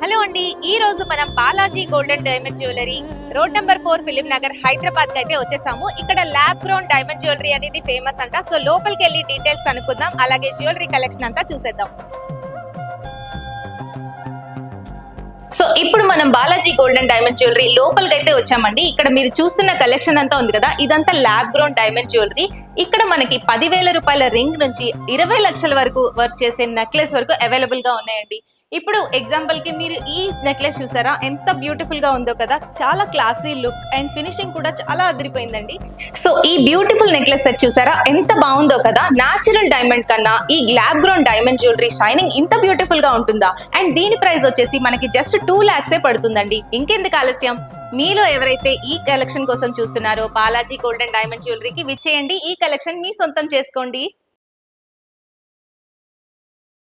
Hello అండి, ఈ రోజు మనం Balaji golden diamond jewellery road number 4 film Nagar Hyderabad కి అయితే వచ్చేసాము. ఇక్కడ ల్యాబ్ గ్రౌండ్ డైమండ్ జ్యువెలరీ అనేది ఫేమస్ అంట. సో లోపలికి వెళ్ళి డీటెయిల్స్ కనుక్కుందాం, అలాగే జ్యువెలరీ కలెక్షన్ అంతా చూసేద్దాం. సో ఇప్పుడు మనం బాలాజీ గోల్డెన్ డైమండ్ జ్యువెలరీ లోపలికి అయితే వచ్చామండి. ఇక్కడ మీరు చూస్తున్న కలెక్షన్ అంతా ఉంది కదా, ఇదంతా ల్యాబ్ గ్రౌండ్ డైమండ్ జ్యువెలరీ. ఇక్కడ మనకి 10,000 రూపాయల రింగ్ నుంచి 20 లక్షల వరకు వర్క్ చేసే నెక్లెస్ వరకు అవైలబుల్ గా ఉన్నాయండి. ఇప్పుడు ఎగ్జాంపుల్ కి మీరు ఈ నెక్లెస్ చూసారా, ఎంత బ్యూటిఫుల్ గా ఉందో కదా. చాలా క్లాసీ లుక్ అండ్ ఫినిషింగ్ కూడా చాలా అదిరిపోయిందండి. సో ఈ బ్యూటిఫుల్ నెక్లెస్ సెట్ చూసారా, ఎంత బాగుందో కదా. న్యాచురల్ డైమండ్ కన్నా ఈ lab ground diamond jewellery shining ఇంత బ్యూటిఫుల్ గా ఉంటుందా? అండ్ దీని ప్రైస్ వచ్చేసి మనకి జస్ట్ 2 lakhs పడుతుందండి. ఇంకెందుకు ఆలస్యం, మీలో ఎవరైతే ఈ కలెక్షన్ కోసం చూస్తున్నారో బాలాజీ గోల్డెన్ డైమండ్ జ్యువెలరీకి విచ్చేయండి. ఈ కలెక్షన్ మీ సొంతం చేసుకోండి.